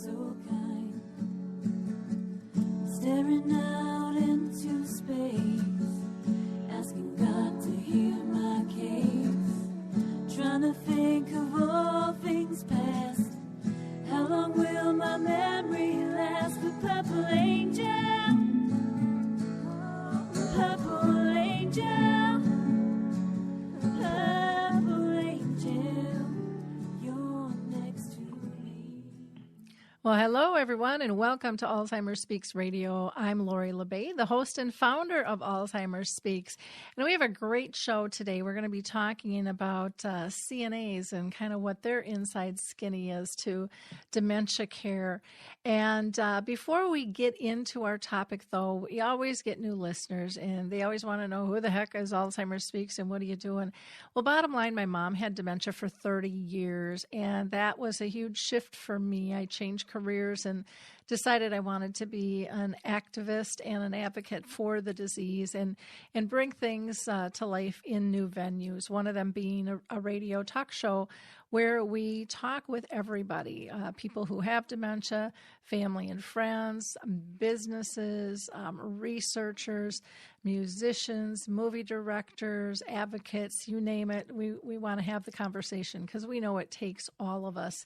so kind, staring out into space, asking God to hear my case, trying to think of all things past. How long will my memory last? The purple angel, purple angel, purple angel, you're next to me. Well, hello, everyone, and welcome to Alzheimer Speaks Radio. I'm Lori LeBay, the host and founder of Alzheimer Speaks. And we have a great show today. We're going to be talking about CNAs and kind of what their inside skinny is to dementia care. And before we get into our topic, though, we always get new listeners, and they always want to know who the heck is Alzheimer Speaks and what are you doing? Well, bottom line, my mom had dementia for 30 years, and that was a huge shift for me. I changed careers and decided I wanted to be an activist and an advocate for the disease and bring things to life in new venues, one of them being a radio talk show where we talk with everybody, people who have dementia, family and friends, businesses, researchers, musicians, movie directors, advocates, you name it. We want to have the conversation because we know it takes all of us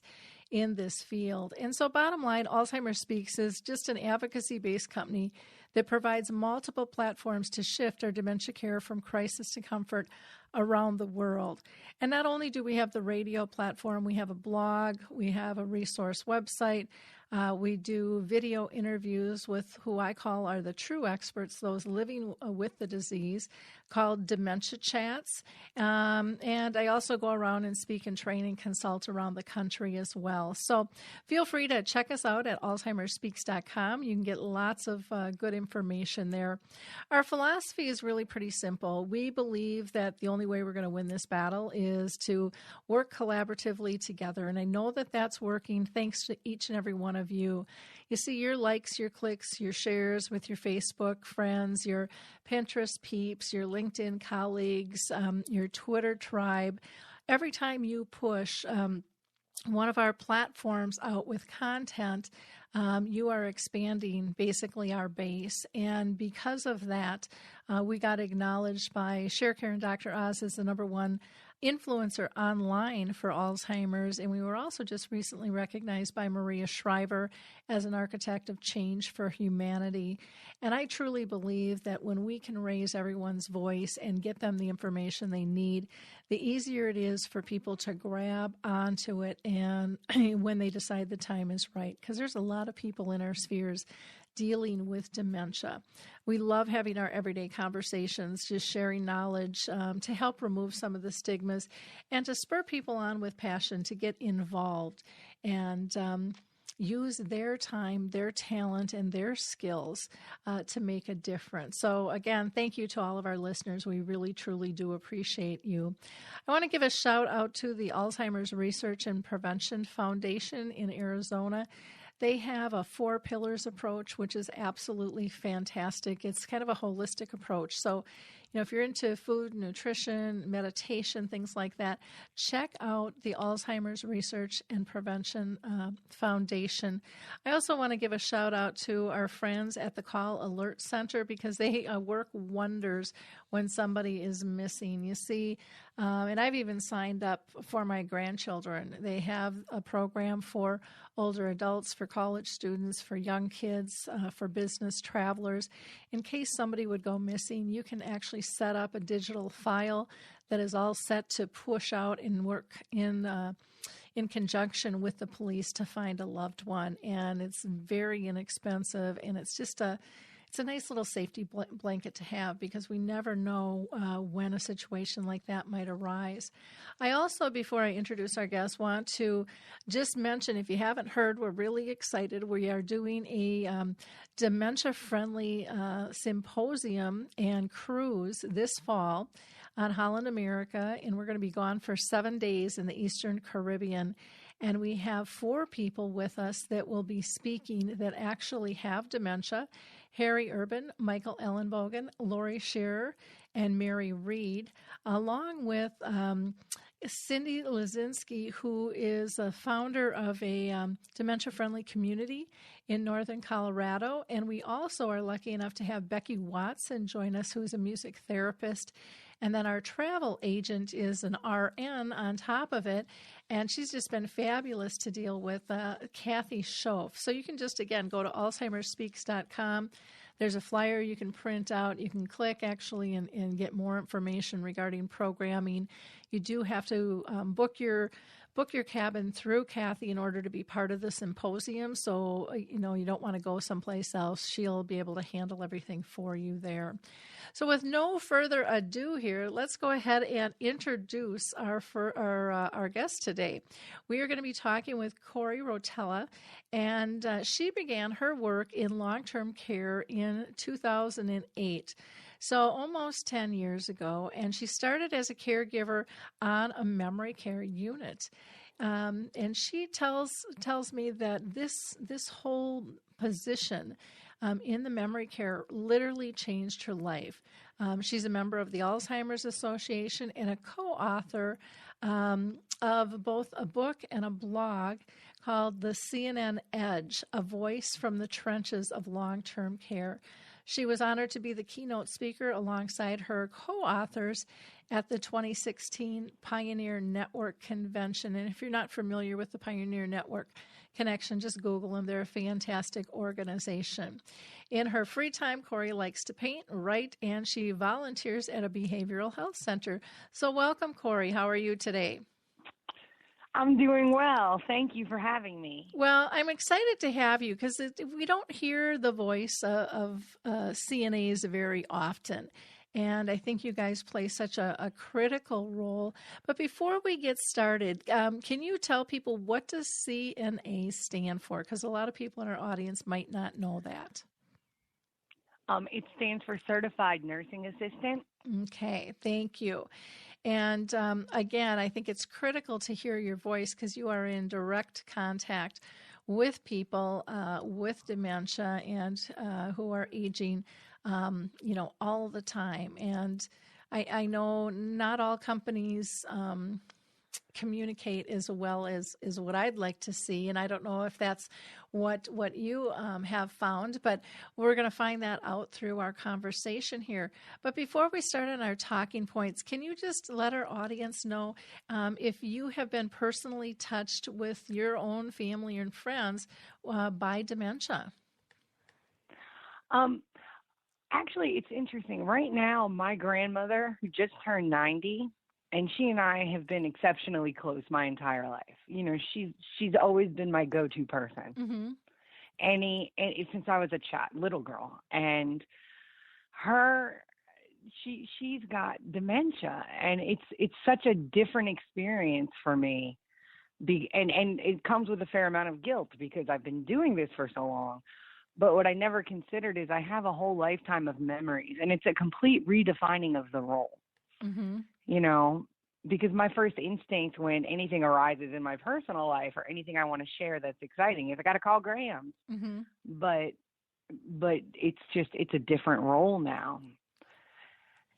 in this field. And so bottom line, Alzheimer Speaks is just an advocacy-based company that provides multiple platforms to shift our dementia care from crisis to comfort around the world. And not only do we have the radio platform, we have a blog, we have a resource website, we do video interviews with who I call are the true experts, those living with the disease, called Dementia Chats. And I also go around and speak and train and consult around the country as well. So feel free to check us out at alzheimerspeaks.com. You can get lots of good information there. Our philosophy is really pretty simple. We believe that the only way we're going to win this battle is to work collaboratively together. And I know that that's working thanks to each and every one of you. You see your likes, your clicks, your shares with your Facebook friends, your Pinterest peeps, your LinkedIn colleagues, your Twitter tribe. Every time you push one of our platforms out with content, you are expanding basically our base. And because of that, we got acknowledged by ShareCare and Dr. Oz as the #1 influencer online for Alzheimer's. And we were also just recently recognized by Maria Shriver as an architect of change for humanity. And I truly believe that when we can raise everyone's voice and get them the information they need, the easier it is for people to grab onto it and when they decide the time is right. Because there's a lot of people in our spheres dealing with dementia. We love having our everyday conversations, just sharing knowledge to help remove some of the stigmas and to spur people on with passion to get involved and use their time, their talent, and their skills to make a difference. So again, thank you to all of our listeners. We really, truly do appreciate you. I want to give a shout out to the Alzheimer's Research and Prevention Foundation in Arizona. They have a 4 pillars approach, which is absolutely fantastic. It's kind of a holistic approach. So, if you're into food, nutrition, meditation, things like that, check out the Alzheimer's Research and Prevention Foundation. I also want to give a shout out to our friends at the Call Alert Center because they work wonders when somebody is missing. You see, and I've even signed up for my grandchildren. They have a program for older adults, for college students, for young kids, for business travelers. In case somebody would go missing, you can actually set up a digital file that is all set to push out and work in conjunction with the police to find a loved one. And it's very inexpensive, and it's just it's a nice little safety blanket to have because we never know when a situation like that might arise. I also, before I introduce our guest, want to just mention, if you haven't heard, we're really excited. We are doing a dementia-friendly symposium and cruise this fall on Holland America, and we're going to be gone for 7 days in the Eastern Caribbean. And we have 4 people with us that will be speaking that actually have dementia: Harry Urban, Michael Ellenbogen, Lori Shearer, and Mary Reed, along with Cindy Lazinski, who is a founder of a dementia-friendly community in northern Colorado. And we also are lucky enough to have Becky Watson join us, who is a music therapist. And then our travel agent is an RN on top of it. And she's just been fabulous to deal with, Kathy Schoaf. So you can just, again, go to alzheimerspeaks.com. There's a flyer you can print out. You can click, actually, and get more information regarding programming. You do have to book your cabin through Kathy in order to be part of the symposium. So, you don't want to go someplace else. She'll be able to handle everything for you there. So with no further ado here, let's go ahead and introduce our guest today. We are going to be talking with Corey Rotella, and she began her work in long-term care in 2008. So almost 10 years ago, and she started as a caregiver on a memory care unit. And she tells me that this whole position in the memory care literally changed her life. She's a member of the Alzheimer's Association and a co-author of both a book and a blog called The CNN Edge, A Voice from the Trenches of Long-Term Care. She was honored to be the keynote speaker alongside her co-authors at the 2016 Pioneer Network Convention. And if you're not familiar with the Pioneer Network Connection, just Google them. They're a fantastic organization. In her free time, Corey likes to paint, write, and she volunteers at a behavioral health center. So welcome, Corey. How are you today? I'm doing well. Thank you for having me. Well, I'm excited to have you because we don't hear the voice of CNAs very often. And I think you guys play such a critical role. But before we get started, can you tell people, what does CNA stand for? Because a lot of people in our audience might not know that. It stands for Certified Nursing Assistant. Okay, thank you. And again, I think it's critical to hear your voice because you are in direct contact with people with dementia and who are aging, all the time. And I know not all companies communicate as well as what I'd like to see. And I don't know if that's what you have found, but we're going to find that out through our conversation here. But before we start on our talking points, can you just let our audience know if you have been personally touched with your own family and friends by dementia? Actually, it's interesting. Right now, my grandmother, who just turned 90, and she and I have been exceptionally close my entire life. She's always been my go-to person. Mm-hmm. And since I was a little girl, and she's got dementia, and it's such a different experience for me. And it comes with a fair amount of guilt because I've been doing this for so long. But what I never considered is I have a whole lifetime of memories, and it's a complete redefining of the role. Mm-hmm. Because my first instinct when anything arises in my personal life or anything I want to share that's exciting is I got to call Graham. Mm-hmm. But it's a different role now.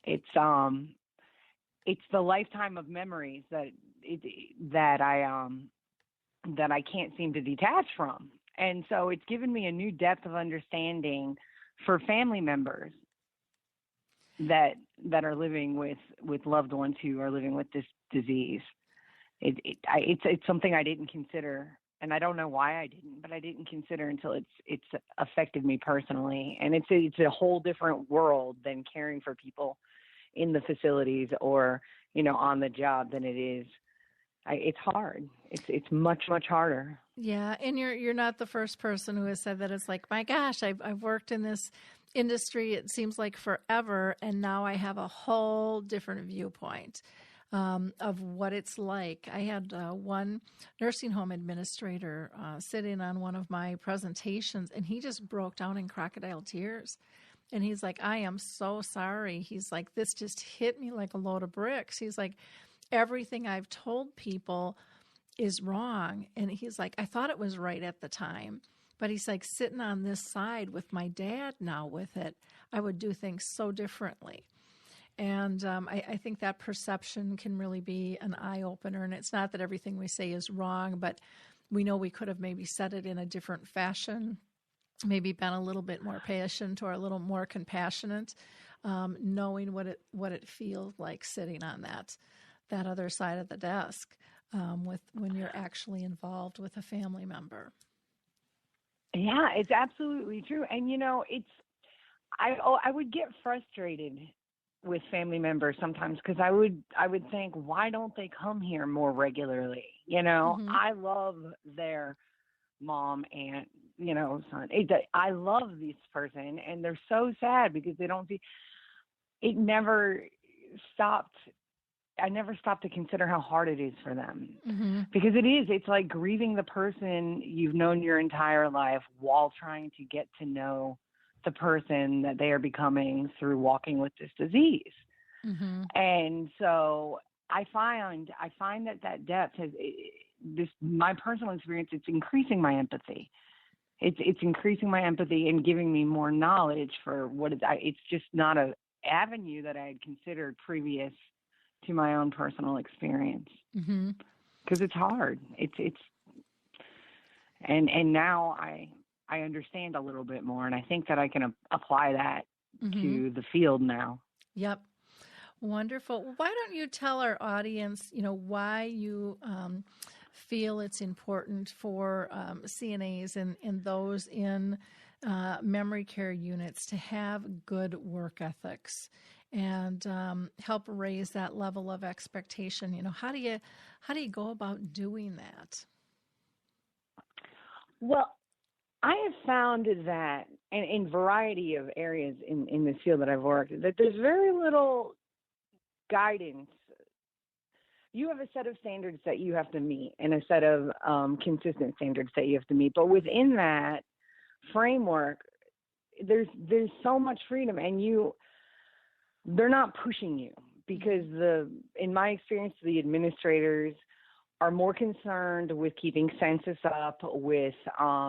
It's the lifetime of memories that I can't seem to detach from. And so it's given me a new depth of understanding for family members that are living with loved ones who are living with this disease. It's something I didn't consider, and I don't know why I didn't, but I didn't consider until it's affected me personally. And it's a whole different world than caring for people in the facilities or on the job than it is. It's hard. It's much, much harder. Yeah, and you're not the first person who has said that. It's like, my gosh, I've worked in this industry, it seems like forever, and now I have a whole different viewpoint of what it's like. I had one nursing home administrator sit in on one of my presentations, and he just broke down in crocodile tears. And he's like, I am so sorry. He's like, this just hit me like a load of bricks. He's like, everything I've told people is wrong. And he's like, I thought it was right at the time. But he's like, sitting on this side with my dad now with it, I would do things so differently. And I think that perception can really be an eye-opener. And it's not that everything we say is wrong, but we know we could have maybe said it in a different fashion, maybe been a little bit more patient or a little more compassionate, knowing what it feels like sitting on that other side of the desk when you're actually involved with a family member. Yeah, it's absolutely true. And, I would get frustrated with family members sometimes because I would think, why don't they come here more regularly? Mm-hmm. I love their mom, aunt, son. I love this person, and they're so sad because they don't see. It never stopped. I never stopped to consider how hard it is for them, Mm-hmm. because it's like grieving the person you've known your entire life while trying to get to know the person that they are becoming through walking with this disease. Mm-hmm. And so I find that depth has my personal experience. It's increasing my empathy. It's increasing my empathy and giving me more knowledge for what it's just not an avenue that I had considered previous to my own personal experience. Mm-hmm. Because it's hard. And now I understand a little bit more, and I think that I can apply that Mm-hmm. to the field now. Yep. Wonderful. Why don't you tell our audience, why you feel it's important for CNAs and those in memory care units to have good work ethics and help raise that level of expectation? How do you go about doing that? Well, I have found that, and in variety of areas in this field that I've worked, that there's very little guidance. You have a set of standards that you have to meet and a set of consistent standards that you have to meet. But within that framework, there's so much freedom, and they're not pushing you, because in my experience, the administrators are more concerned with keeping census up, with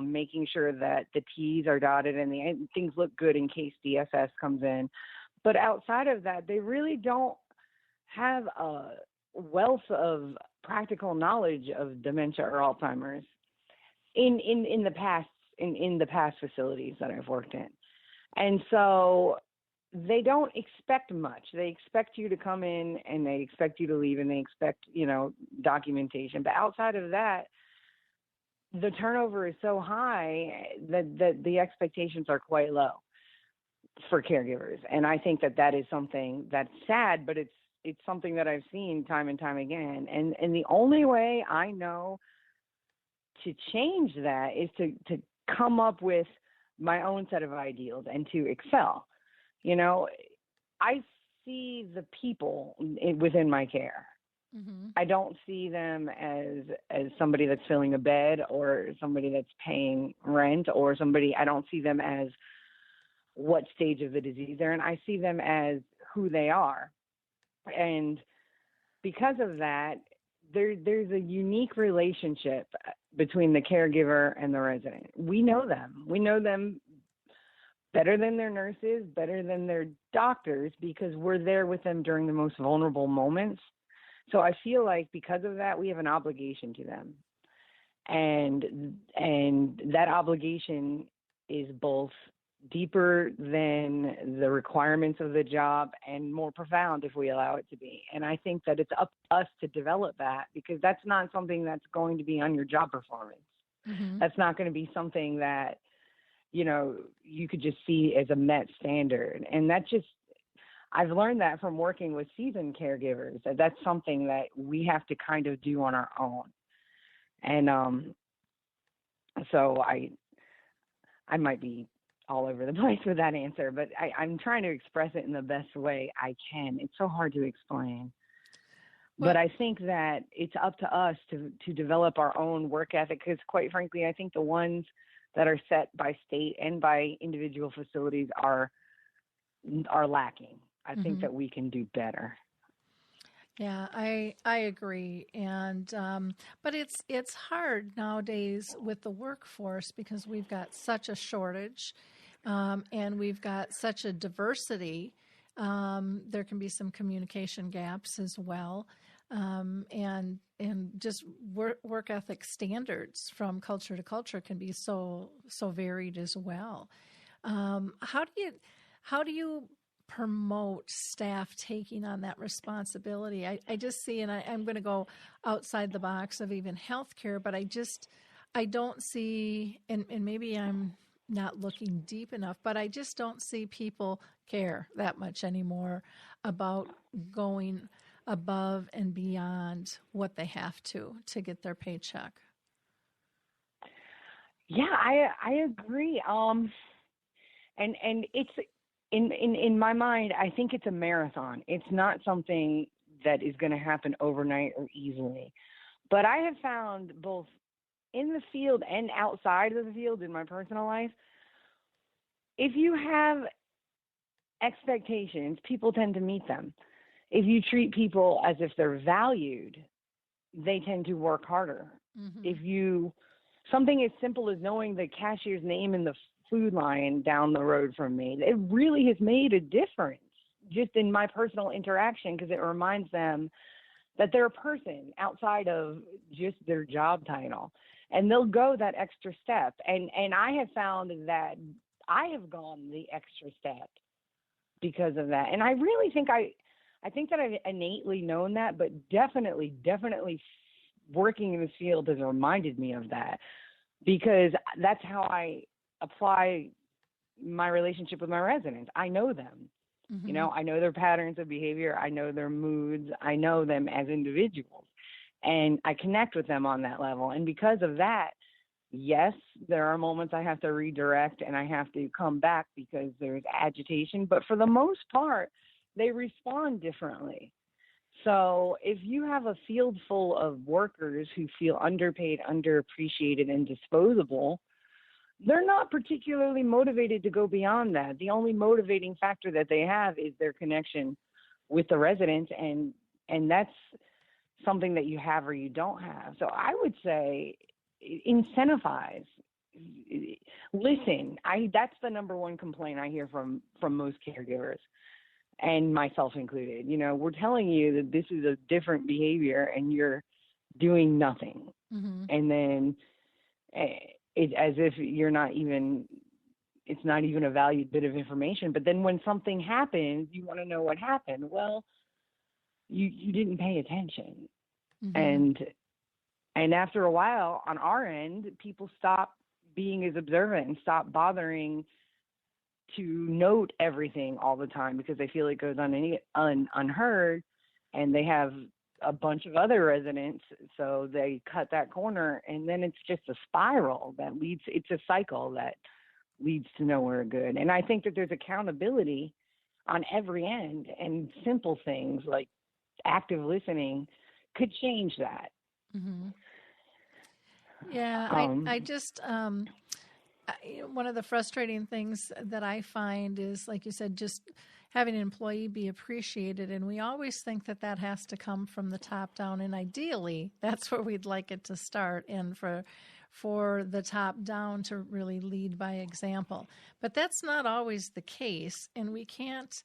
making sure that the T's are dotted and things look good in case DSS comes in. But outside of that, they really don't have a wealth of practical knowledge of dementia or Alzheimer's in the past facilities that I've worked in. And so they don't expect much. They expect you to come in and they expect you to leave, and they expect, documentation. But outside of that, the turnover is so high that the expectations are quite low for caregivers. And I think that is something that's sad, but it's something that I've seen time and time again. And the only way I know to change that is to come up with my own set of ideals and to excel. I see the people within my care. Mm-hmm. I don't see them as somebody that's filling a bed or somebody that's paying rent or somebody. I don't see them as what stage of the disease they're in. I see them as who they are. And because of that, there's a unique relationship between the caregiver and the resident. We know them. We know them better than their nurses, better than their doctors, because we're there with them during the most vulnerable moments. So I feel like because of that, we have an obligation to them. And that obligation is both deeper than the requirements of the job and more profound if we allow it to be. And I think that it's up to us to develop that, because that's not something that's going to be on your job performance. Mm-hmm. That's not going to be something that, you could just see as a met standard. And I've learned that from working with seasoned caregivers, that's something that we have to kind of do on our own. And so I might be all over the place with that answer, but I'm trying to express it in the best way I can. It's so hard to explain. But I think that it's up to us to develop our own work ethic, because quite frankly, I think the ones that are set by state and by individual facilities are lacking. I think that we can do better. Yeah, I agree, and but it's hard nowadays with the workforce, because we've got such a shortage, and we've got such a diversity There can be some communication gaps as well, and just work ethic standards from culture to culture can be so varied as well. How do you promote staff taking on that responsibility? I just see, and I'm going to go outside the box of even healthcare, but I don't see, and maybe I'm not looking deep enough, but I just don't see people care that much anymore about going above and beyond what they have to get their paycheck. Yeah, I agree. And it's in my mind, I think it's a marathon. It's not something that is going to happen overnight or easily. But I have found both in the field and outside of the field in my personal life, if you have expectations, people tend to meet them. If you treat people as if they're valued, they tend to work harder. Mm-hmm. Something as simple as knowing the cashier's name in the food line down the road from me, it really has made a difference just in my personal interaction, because it reminds them that they're a person outside of just their job title, and they'll go that extra step. And I have found that I have gone the extra step because of that. And I really think I think that I've innately known that, but definitely working in this field has reminded me of that, because that's how I apply my relationship with my residents. I know them. Mm-hmm. You know, I know their patterns of behavior. I know their moods. I know them as individuals, and I connect with them on that level. And because of that, yes, there are moments I have to redirect and I have to come back because there's agitation, but for the most part, they respond differently. So if you have a field full of workers who feel underpaid, underappreciated, and disposable, they're not particularly motivated to go beyond that. The only motivating factor that they have is their connection with the residents, and that's something that you have or you don't have. So I would say incentivize, listen. That's the number one complaint I hear from most caregivers, and myself included. You know, we're telling you that this is a different behavior and you're doing nothing. Mm-hmm. And then it's as if it's not even a valued bit of information. But then when something happens, you want to know what happened. Well, you didn't pay attention. Mm-hmm. And after a while, on our end, people stop being as observant and stop bothering to note everything all the time because they feel it goes unheard, and they have a bunch of other residents, so they cut that corner, and then it's just a spiral that it's a cycle that leads to nowhere good. And I think that there's accountability on every end, and simple things like active listening could change that. Mm-hmm. Yeah, I just one of the frustrating things that I find is, like you said, just having an employee be appreciated, and we always think that has to come from the top down, and ideally that's where we'd like it to start, and for the top down to really lead by example. But that's not always the case, and we can't.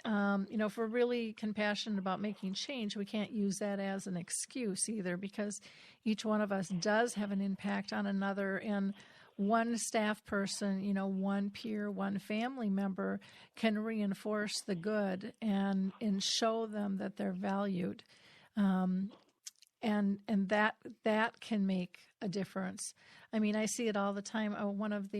If we're really compassionate about making change, we can't use that as an excuse either, because each one of us does have an impact on another. And one staff person, one peer, one family member can reinforce the good and show them that they're valued. And that can make a difference. I mean, I see it all the time. One of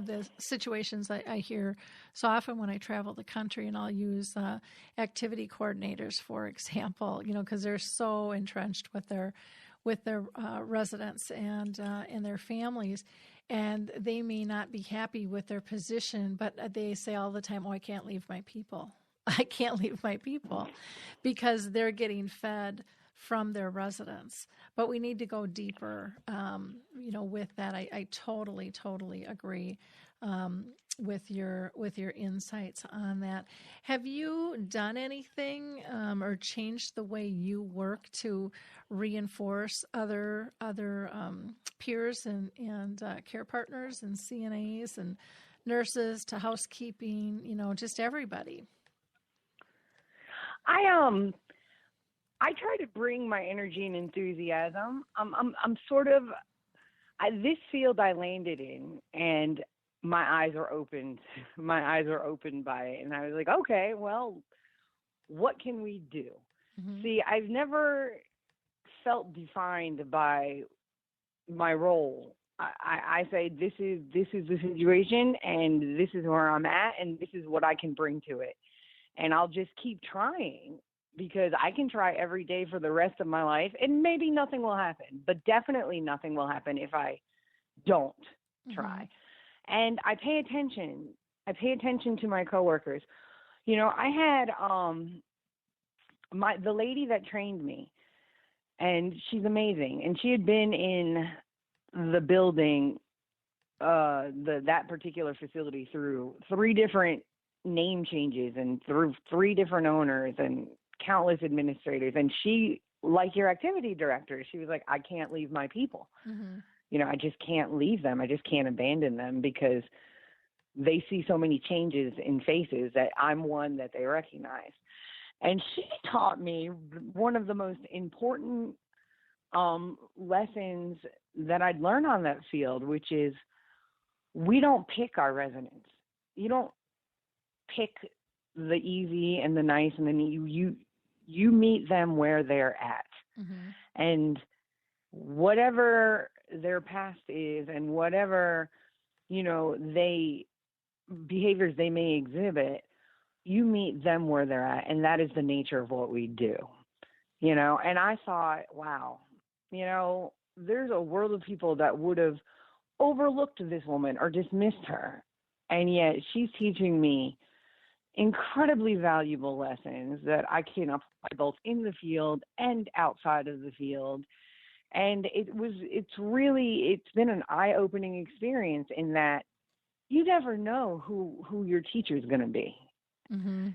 the situations I hear so often when I travel the country, and I'll use activity coordinators, for example, because they're so entrenched with their residents and their families, and they may not be happy with their position, but they say all the time, "Oh, I can't leave my people. I can't leave my people," because they're getting fed from their residents. But we need to go deeper, with that. I totally agree with your insights on that. Have you done anything or changed the way you work to reinforce other peers and care partners and CNAs and nurses to housekeeping, just everybody. I try to bring my energy and enthusiasm. I'm sort of this field I landed in, and my eyes were opened. My eyes were opened by it, and I was like, okay, well, what can we do? Mm-hmm. See, I've never felt defined by my role. I say this is the situation, and this is where I'm at, and this is what I can bring to it, and I'll just keep trying, because I can try every day for the rest of my life, and maybe nothing will happen, but definitely nothing will happen if I don't try. Mm-hmm. And I pay attention. I pay attention to my coworkers. I had the lady that trained me, and she's amazing, and she had been in the building, that particular facility, through 3 different name changes and through 3 different owners and countless administrators. And she, like your activity director, she was like, I can't leave my people. Mm-hmm. I just can't leave them. I just can't abandon them, because they see so many changes in faces that I'm one that they recognize. And she taught me one of the most important lessons that I'd learn on that field, which is we don't pick our residents. You don't pick the easy and the nice, and then you meet them where they're at. Mm-hmm. And whatever their past is, and whatever, behaviors they may exhibit, you meet them where they're at. And that is the nature of what we do, and I thought, wow, there's a world of people that would have overlooked this woman or dismissed her. And yet she's teaching me incredibly valuable lessons that I can apply both in the field and outside of the field. And it's been an eye-opening experience, in that you never know who your teacher is going to be. Mm-hmm.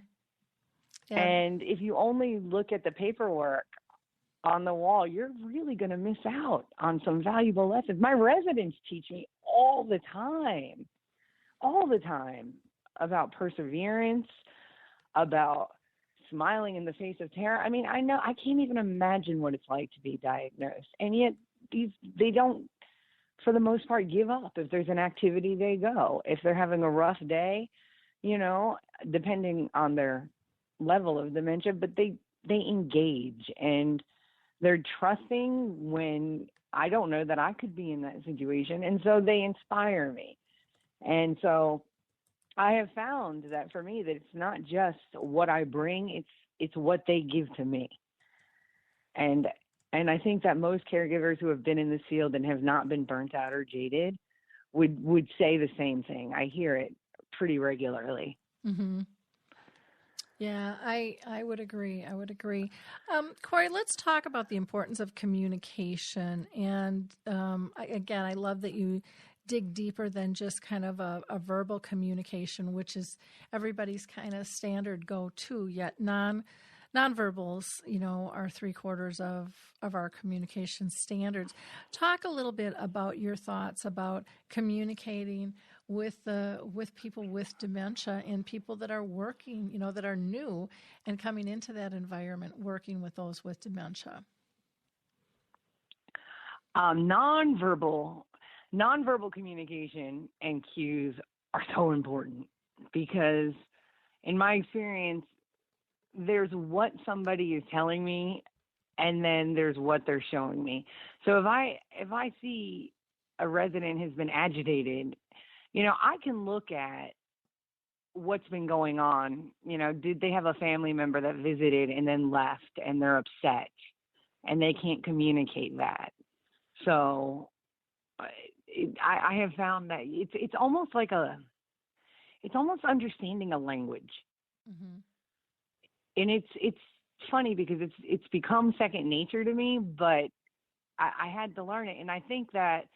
Yeah. And if you only look at the paperwork on the wall, you're really going to miss out on some valuable lessons. My residents teach me all the time about perseverance, about smiling in the face of terror. I mean, I can't even imagine what it's like to be diagnosed. And yet they don't, for the most part, give up. If there's an activity, they go. If they're having a rough day, depending on their level of dementia, but they engage, and they're trusting when I don't know that I could be in that situation. And so they inspire me. And so I have found that for me, that it's not just what I bring, it's what they give to me. And I think that most caregivers who have been in this field and have not been burnt out or jaded would say the same thing. I hear it pretty regularly. Mm-hmm. Yeah, I would agree. Corey, let's talk about the importance of communication. And again, I love that you dig deeper than just kind of a verbal communication, which is everybody's kind of standard go-to, yet nonverbals, are 3/4 of our communication standards. Talk a little bit about your thoughts about communicating with people with dementia and people that are working, that are new and coming into that environment, working with those with dementia. Nonverbal communication and cues are so important, because in my experience, there's what somebody is telling me, and then there's what they're showing me. So if I see a resident has been agitated, I can look at what's been going on. Did they have a family member that visited and then left, and they're upset and they can't communicate that? So I have found that it's almost like it's almost understanding a language. Mm-hmm. And it's funny because it's become second nature to me, but I had to learn it. And I think that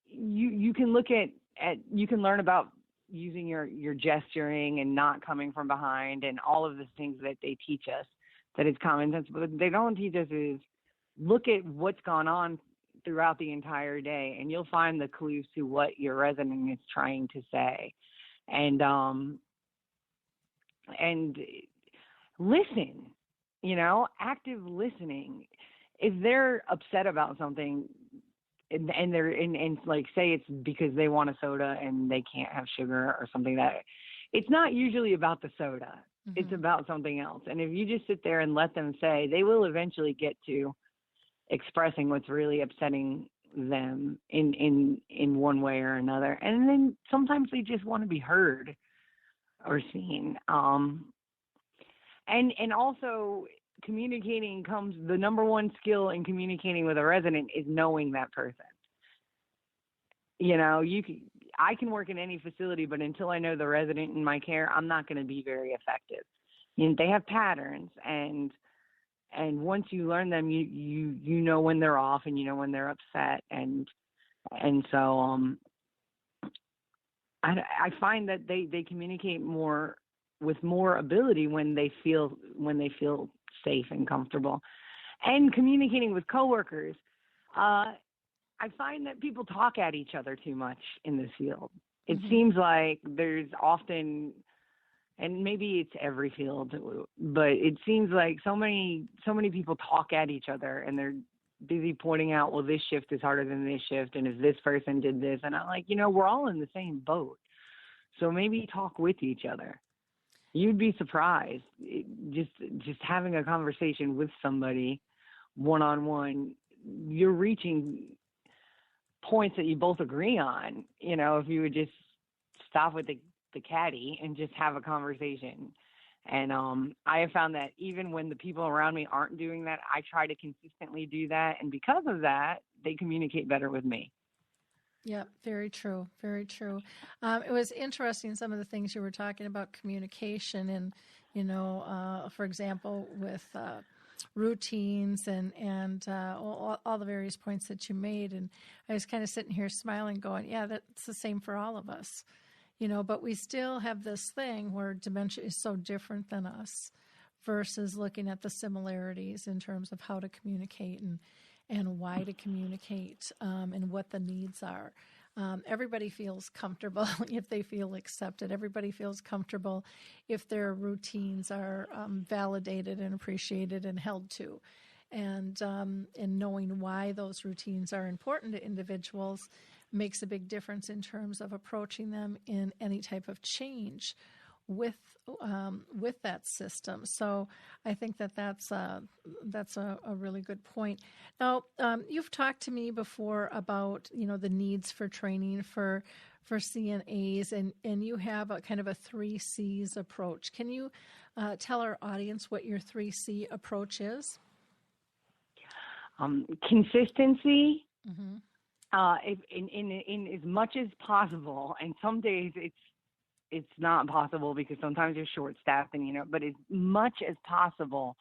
you can look at you can learn about using your gesturing and not coming from behind and all of the things that they teach us that is common sense, but they don't teach us is look at what's gone on throughout the entire day, and you'll find the clues to what your resident is trying to say. And listen, active listening. If they're upset about something, and they're and like, say it's because they want a soda and they can't have sugar or something, that it's not usually about the soda. Mm-hmm. It's about something else. And if you just sit there and let them say, they will eventually get to expressing what's really upsetting them in one way or another. And then sometimes they just want to be heard or seen. And also, communicating the number one skill in communicating with a resident is knowing that person. I can work in any facility, but until I know the resident in my care, I'm not going to be very effective. They have patterns, and once you learn them, you know when they're off, and you know when they're upset, and so I find that they communicate more with more ability when they feel safe and comfortable. And communicating with coworkers, I find that people talk at each other too much in this field. It mm-hmm. seems like there's often, and maybe it's every field, but it seems like so many people talk at each other, and they're busy pointing out, well, this shift is harder than this shift, and if this person did this, and I'm like, we're all in the same boat, so maybe talk with each other. You'd be surprised, just having a conversation with somebody one-on-one, you're reaching points that you both agree on. If you would just stop with the caddy and just have a conversation. And I have found that even when the people around me aren't doing that, I try to consistently do that. And because of that, they communicate better with me. Yeah, very true. Very true. It was interesting, some of the things you were talking about communication and, for example, with routines and all the various points that you made. And I was kind of sitting here smiling going, yeah, that's the same for all of us, but we still have this thing where dementia is so different than us versus looking at the similarities in terms of how to communicate and why to communicate and what the needs are. Everybody feels comfortable if they feel accepted. Everybody feels comfortable if their routines are validated and appreciated and held to. And knowing why those routines are important to individuals makes a big difference in terms of approaching them in any type of change with that system. So I think that's a really good point. Now, you've talked to me before about the needs for training for CNAs, and you have a kind of a 3 C's approach. Can you tell our audience what your 3 C approach is? Consistency. Mm-hmm. In as much as possible, and some days it's not possible because sometimes you're short-staffed, but as much as possible,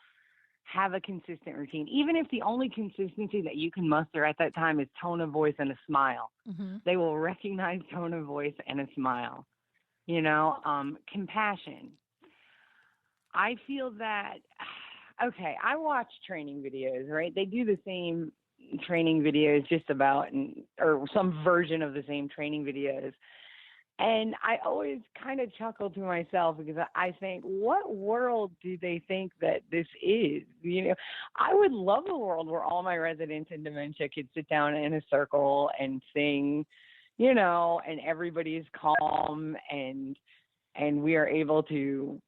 have a consistent routine. Even if the only consistency that you can muster at that time is tone of voice and a smile, mm-hmm. they will recognize tone of voice and a smile. Compassion. I feel that, okay, I watch training videos, right? They do the same training videos just about, or some version of the same training videos. And I always kind of chuckle to myself because I think, what world do they think that this is? I would love a world where all my residents in dementia could sit down in a circle and sing, and everybody is calm and we are able to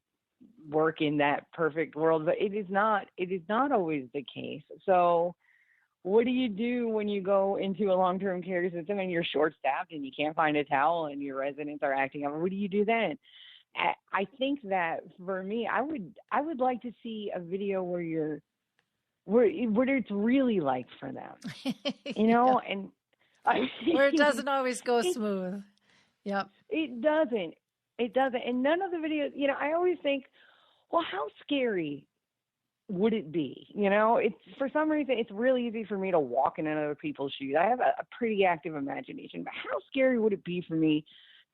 work in that perfect world. But it is not always the case. So what do you do when you go into a long-term care system and you're short-staffed and you can't find a towel and your residents are acting up? What do you do then? I think that for me, I would like to see a video where it's really like for them, yeah. and where it doesn't always go smooth. Yep. It doesn't. And none of the videos, I always think, well, how scary would it be? It's, for some reason, it's really easy for me to walk in other people's shoes. I have a pretty active imagination, but how scary would it be for me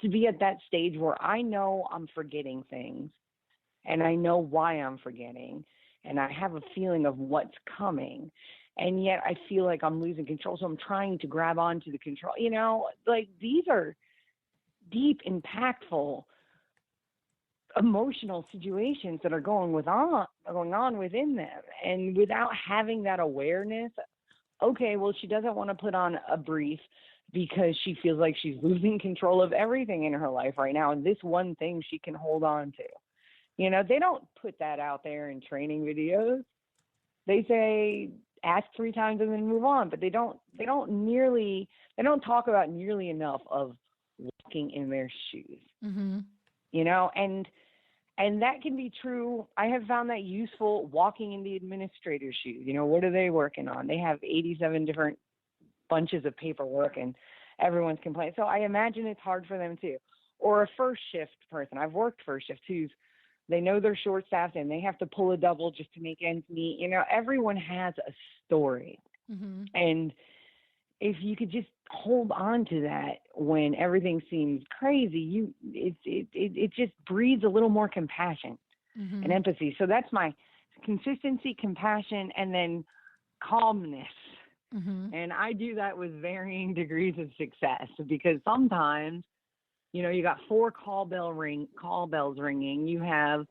to be at that stage where I know I'm forgetting things and I know why I'm forgetting and I have a feeling of what's coming. and yet I feel like I'm losing control. So I'm trying to grab onto the control. Like these are deep, impactful, emotional situations that are going on within them. And without having that awareness, okay, well, she doesn't want to put on a brief because she feels like she's losing control of everything in her life right now. And this one thing she can hold on to. They don't put that out there in training videos. They say ask 3 times and then move on, but they don't talk about nearly enough of walking in their shoes. Mm-hmm. And that can be true. I have found that useful walking in the administrator's shoes. What are they working on? They have 87 different bunches of paperwork and everyone's complaining. So I imagine it's hard for them too. Or a first shift person. I've worked first shift too. They know they're short staffed and they have to pull a double just to make ends meet. Everyone has a story. Mm-hmm. And if you could just hold on to that when everything seems crazy, it just breeds a little more compassion mm-hmm. and empathy. So that's my consistency, compassion, and then calmness. Mm-hmm. And I do that with varying degrees of success because sometimes, you got 4 call bells ringing. You have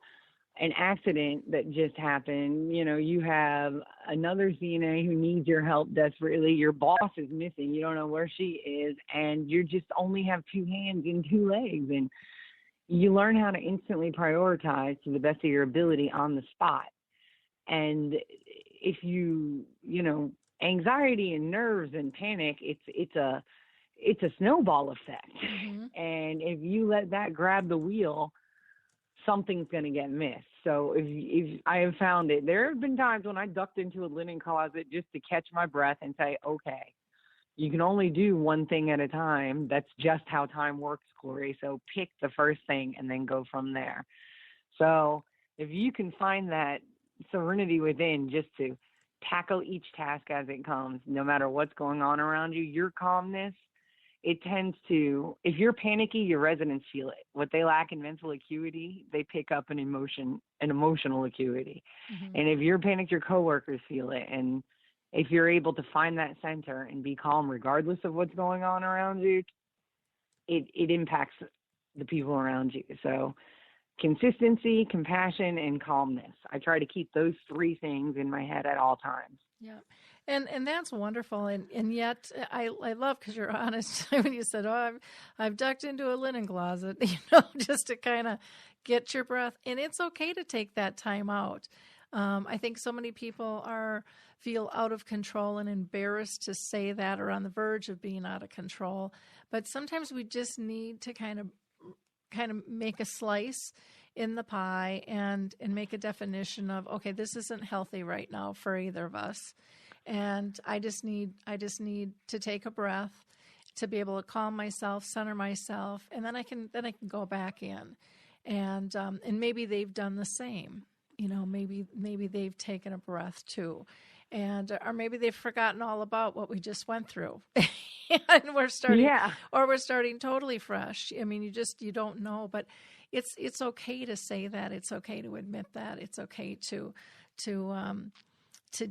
an accident that just happened. You have another CNA who needs your help desperately. Your boss is missing. You don't know where she is. And you just only have 2 hands and 2 legs. And you learn how to instantly prioritize to the best of your ability on the spot. And if anxiety and nerves and panic, it's a snowball effect. Mm-hmm. And if you let that grab the wheel, something's going to get missed. So if I have found it, there have been times when I ducked into a linen closet just to catch my breath and say, okay, you can only do one thing at a time. That's just how time works, Corey. So pick the first thing and then go from there. So if you can find that serenity within just to tackle each task as it comes, no matter what's going on around you, your calmness, it tends to, if you're panicky, your residents feel it. What they lack in mental acuity, they pick up an emotional acuity. Mm-hmm. And if you're panicked, your coworkers feel it. And if you're able to find that center and be calm regardless of what's going on around you, it impacts the people around you. So consistency, compassion, and calmness. I try to keep those 3 things in my head at all times. Yeah. And that's wonderful. And yet I love, because you're honest when you said, I've ducked into a linen closet, just to kind of get your breath. And it's okay to take that time out. I think so many people feel out of control and embarrassed to say that, or on the verge of being out of control. But sometimes we just need to kind of make a slice in the pie and make a definition of, okay, this isn't healthy right now for either of us. And I just need to take a breath to be able to calm myself, center myself, and then I can go back in. And maybe they've done the same. Maybe they've taken a breath too. And or maybe they've forgotten all about what we just went through. And we're starting totally fresh. I mean, you don't know, but it's okay to say that. It's okay to admit that. It's okay to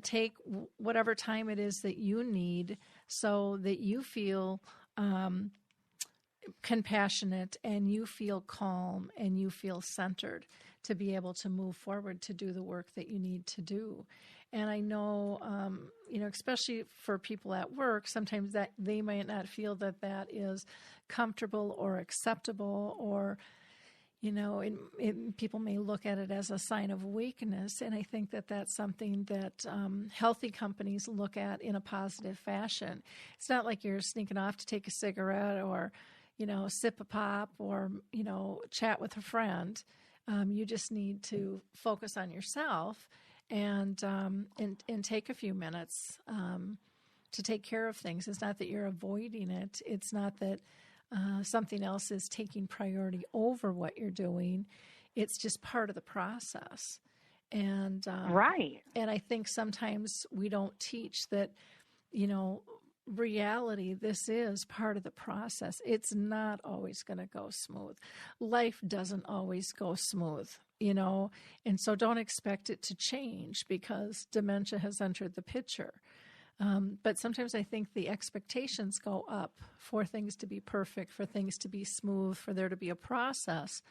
take whatever time it is that you need so that you feel compassionate and you feel calm and you feel centered to be able to move forward to do the work that you need to do. And I know, especially for people at work, sometimes that they might not feel that is comfortable or acceptable, or people may look at it as a sign of weakness. And I think that that's something that healthy companies look at in a positive fashion. It's not like you're sneaking off to take a cigarette or, sip a pop or, chat with a friend. You just need to focus on yourself and take a few minutes to take care of things. It's not that you're avoiding it. It's not that something else is taking priority over what you're doing. It's just part of the process. And right. And I think sometimes we don't teach that, reality, this is part of the process. It's not always going to go smooth. Life doesn't always go smooth and so don't expect it to change because dementia has entered the picture. But sometimes I think the expectations go up for things to be perfect, for things to be smooth, for there to be a process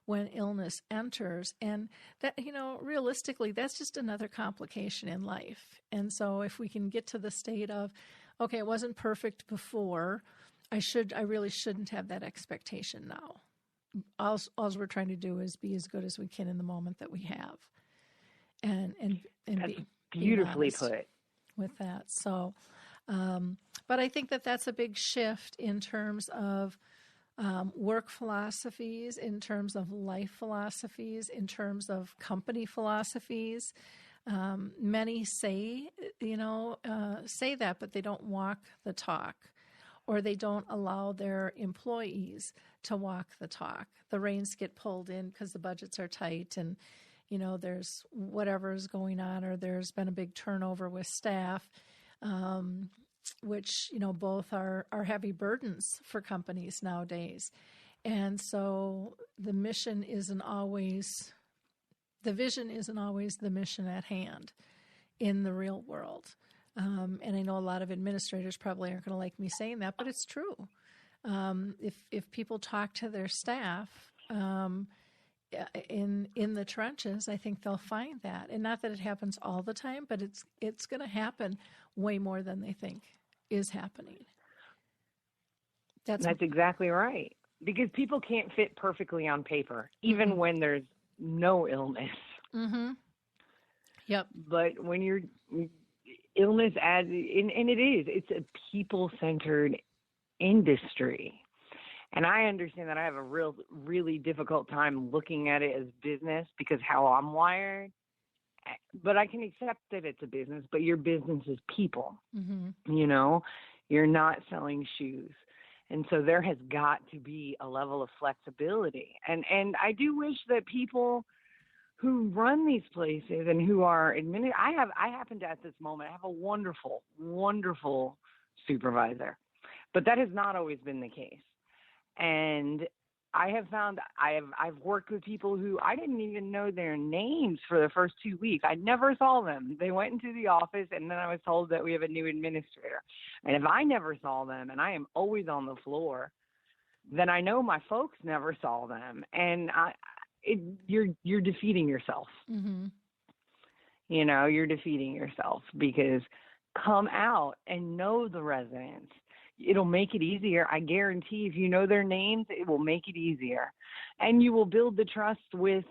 when illness enters. And that, realistically, that's just another complication in life. And so if we can get to the state of, okay, it wasn't perfect before, I really shouldn't have that expectation now. All we're trying to do is be as good as we can in the moment that we have. And That's be beautifully put with that. So, but I think that that's a big shift in terms of work philosophies, in terms of life philosophies, in terms of company philosophies. Many say that, but they don't walk the talk, or they don't allow their employees to walk the talk. The reins get pulled in because the budgets are tight and, there's whatever is going on, or there's been a big turnover with staff, which, both are heavy burdens for companies nowadays. And so the vision isn't always the mission at hand in the real world. And I know a lot of administrators probably aren't going to like me saying that, but it's true. If people talk to their staff in the trenches, I think they'll find that. And not that it happens all the time, but it's going to happen way more than they think is happening. That's exactly right. Because people can't fit perfectly on paper, even when there's no illness. Mm-hmm. Yep. But when you're illness it's a people-centered industry. And I understand that I have a really difficult time looking at it as business because how I'm wired. But I can accept that it's a business, but your business is people. Mm-hmm. You're not selling shoes. And so there has got to be a level of flexibility. And I do wish that people who run these places and who are I happen to at this moment have a wonderful, wonderful supervisor, but that has not always been the case. And I have found I've worked with people who I didn't even know their names for the first 2 weeks. I never saw them. They went into the office and then I was told that we have a new administrator. And if I never saw them and I am always on the floor, then I know my folks never saw them. And you're defeating yourself. Mm-hmm. You're defeating yourself because come out and know the residents. It'll make it easier. I guarantee if you know their names, it will make it easier. And you will build the trust with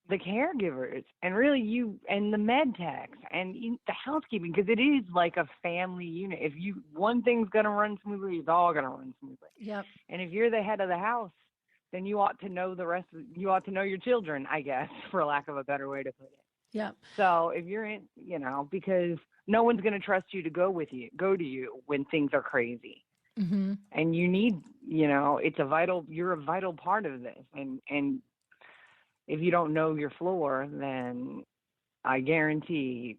the caregivers and really and the med techs and the housekeeping, because it is like a family unit. If one thing's going to run smoothly, it's all going to run smoothly. Yep. And if you're the head of the house, then you ought to know you ought to know your children, I guess, for lack of a better way to put it. Yeah. So if you're in, because no one's going to trust you to go to you when things are crazy. Mm-hmm. And you need, you're a vital part of this. And if you don't know your floor, then I guarantee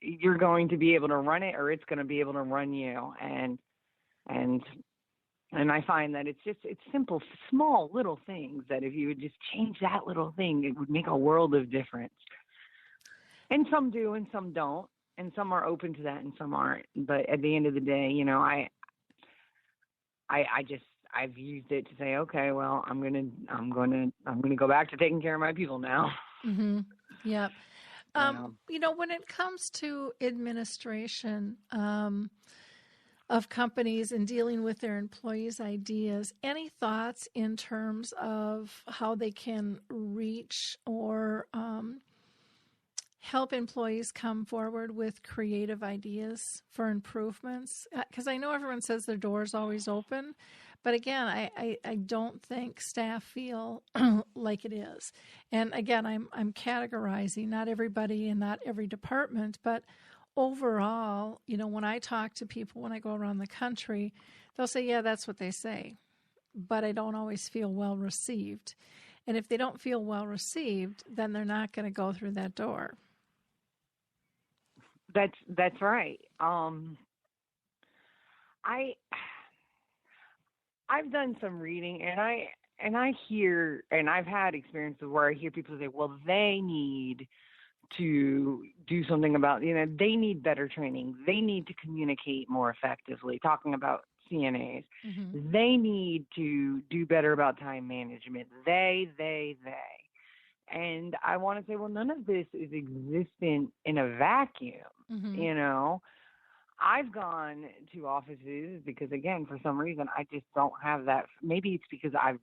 you're going to be able to run it or it's going to be able to run you. And I find that it's simple, small little things that if you would just change that little thing, it would make a world of difference. And some do and some don't. And some are open to that and some aren't. But at the end of the day, I've used it to say, okay, well, I'm gonna go back to taking care of my people now. Mm-hmm. Yeah. When it comes to administration of companies and dealing with their employees' ideas, any thoughts in terms of how they can reach or help employees come forward with creative ideas for improvements? Because I know everyone says their door is always open, but again, I don't think staff feel like it is. And again, I'm categorizing not everybody and not every department, but overall, when I talk to people, when I go around the country, they'll say, yeah, that's what they say, but I don't always feel well received. And if they don't feel well received, then they're not going to go through that door. That's right. I've done some reading, and I hear, and I've had experiences where I hear people say, well, they need to do something about, they need better training. They need to communicate more effectively, talking about CNAs. Mm-hmm. They need to do better about time management. They. And I want to say, well, none of this is existent in a vacuum. Mm-hmm. I've gone to offices because, again, for some reason, I just don't have that. Maybe it's because I've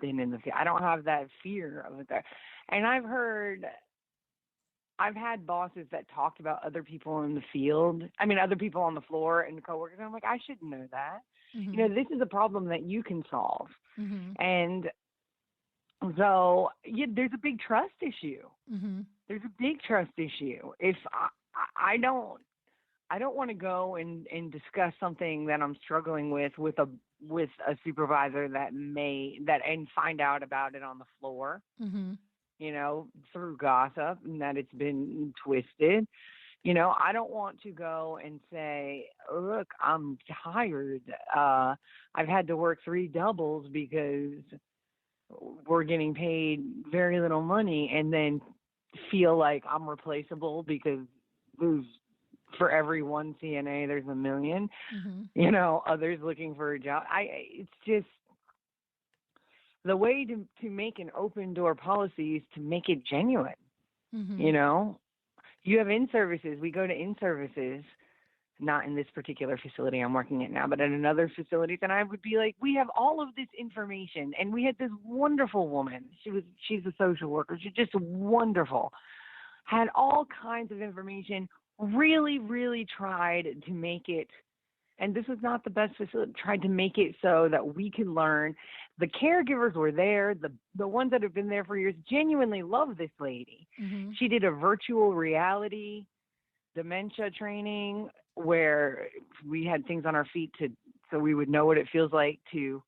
been in the field. I don't have that fear of it there. And I've had bosses that talked about other people in the field. I mean, other people on the floor and coworkers. And I'm like, I should know that. Mm-hmm. This is a problem that you can solve. Mm-hmm. And so there's a big trust issue. Mm-hmm. There's a big trust issue. If I don't want to go and discuss something that I'm struggling with a supervisor and find out about it on the floor. Mm-hmm. Through gossip and that it's been twisted. I don't want to go and say, look, I'm tired. I've had to work 3 doubles because we're getting paid very little money, and then feel like I'm replaceable because for every one CNA, there's a million, others looking for a job. It's just, the way to make an open door policy is to make it genuine. Mm-hmm. You have in-services. We go to in-services, not in this particular facility I'm working at now, but at another facility. And I would be like, we have all of this information. And we had this wonderful woman. She's a social worker. She's just wonderful. Had all kinds of information, really, really tried to make it, and this was not the best facility, tried to make it so that we can learn. The caregivers were there. The ones that have been there for years genuinely love this lady. Mm-hmm. She did a virtual reality dementia training where we had things on our feet so we would know what it feels like to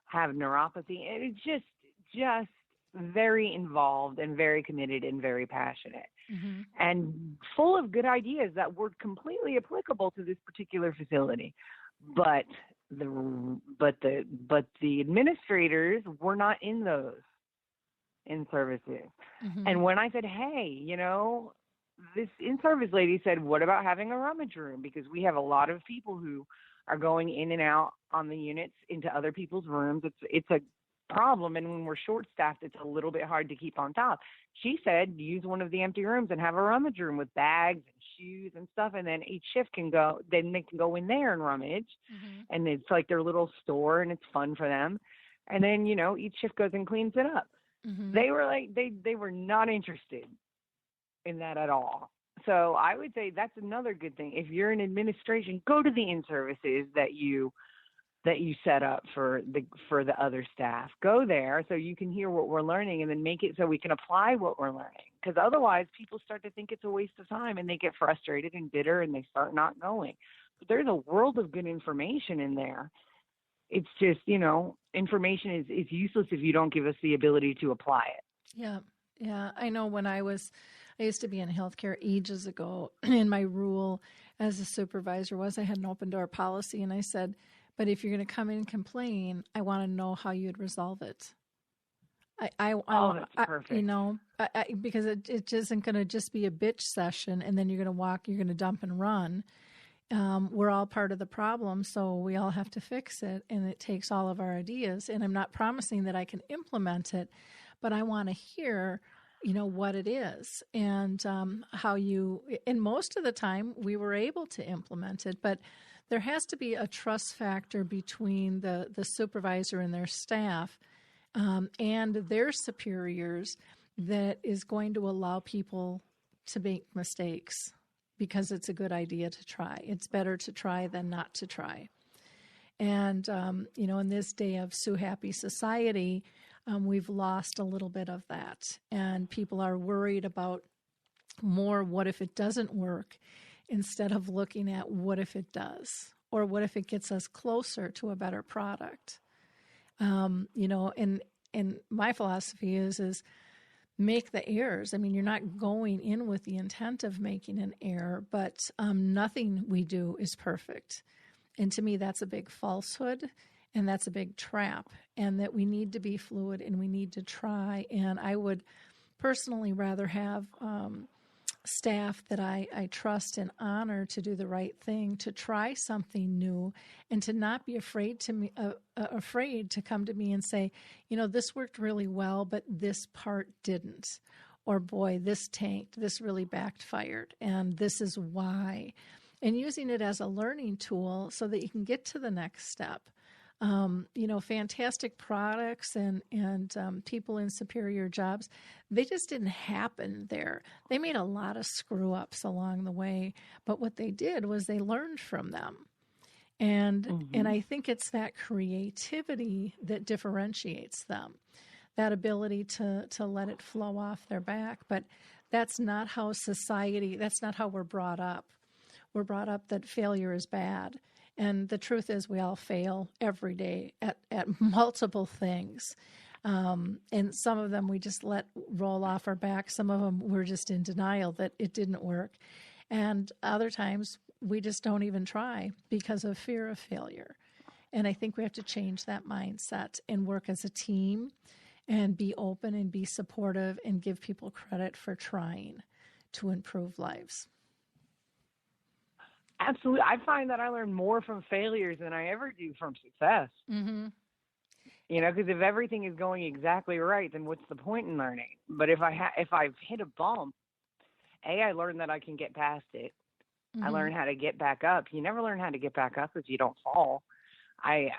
have neuropathy. And it's just very involved and very committed and very passionate. Mm-hmm. And full of good ideas that were completely applicable to this particular facility. But the administrators were not in those in-services. Mm-hmm. And when I said, hey, this in-service lady said, what about having a rummage room? Because we have a lot of people who are going in and out on the units into other people's rooms. It's a problem, and when we're short-staffed, it's a little bit hard to keep on top. She said, use one of the empty rooms and have a rummage room with bags and shoes and stuff, and then each shift they can go in there and rummage, and it's like their little store, and it's fun for them. And then, each shift goes and cleans it up. Mm-hmm. They were like, they were not interested in that at all. So I would say that's another good thing. If you're in administration, go to the in-services that you set up for the other staff. Go there so you can hear what we're learning, and then make it so we can apply what we're learning. Because otherwise people start to think it's a waste of time, and they get frustrated and bitter, and they start not going. But there's a world of good information in there. It's just, information is useless if you don't give us the ability to apply it. Yeah. Yeah. I know when I used to be in healthcare ages ago, and my rule as a supervisor was I had an open door policy, and I said, but if you're going to come in and complain, I want to know how you'd resolve it. That's perfect. Because it isn't going to just be a bitch session, and then you're going to dump and run. We're all part of the problem, so we all have to fix it, and it takes all of our ideas. And I'm not promising that I can implement it, but I want to hear, what it is and how you. And most of the time, we were able to implement it, but there has to be a trust factor between the supervisor and their staff and their superiors that is going to allow people to make mistakes, because it's a good idea to try. It's better to try than not to try. And, in this day of Sue Happy society, we've lost a little bit of that. And people are worried about more what if it doesn't work, instead of looking at what if it does, or what if it gets us closer to a better product. And my philosophy is make the errors. I mean, you're not going in with the intent of making an error, but nothing we do is perfect. And to me, that's a big falsehood. And that's a big trap, and that we need to be fluid and we need to try. And I would personally rather have staff that I trust and honor to do the right thing, to try something new, and to not be afraid to come to me and say, this worked really well, but this part didn't. Or, boy, this tanked, this really backfired, and this is why. And using it as a learning tool so that you can get to the next step. Fantastic products and people in superior jobs, they just didn't happen there. They made a lot of screw ups along the way, but what they did was they learned from them. And I think it's that creativity that differentiates them, that ability to let it flow off their back. But that's not how that's not how we're brought up. We're brought up that failure is bad. And the truth is we all fail every day at multiple things. And some of them we just let roll off our back. Some of them we're just in denial that it didn't work. And other times we just don't even try because of fear of failure. And I think we have to change that mindset and work as a team and be open and be supportive and give people credit for trying to improve lives. Absolutely. I find that I learn more from failures than I ever do from success. Mm-hmm. Because if everything is going exactly right, then what's the point in learning? But if I've hit a bump, I learn that I can get past it. Mm-hmm. I learn how to get back up. You never learn how to get back up if you don't fall. I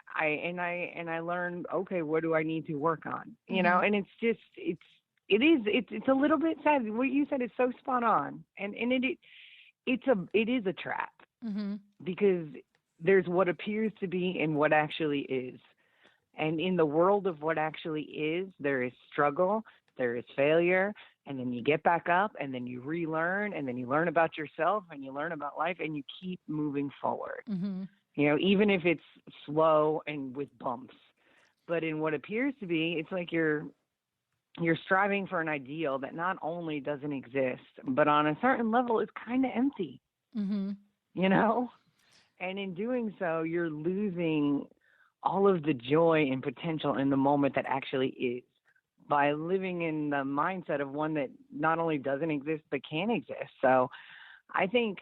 learn, okay, what do I need to work on? Mm-hmm. And it's a little bit sad. What you said is so spot on. And it is a trap. Mm-hmm. Because there's what appears to be and what actually is. And in the world of what actually is, there is struggle, there is failure, and then you get back up, and then you relearn, and then you learn about yourself, and you learn about life, and you keep moving forward. Mm-hmm. Even if it's slow and with bumps. But in what appears to be, it's like you're striving for an ideal that not only doesn't exist, but on a certain level is kind of empty. Mm-hmm. And in doing so, you're losing all of the joy and potential in the moment that actually is by living in the mindset of one that not only doesn't exist, but can exist. So I think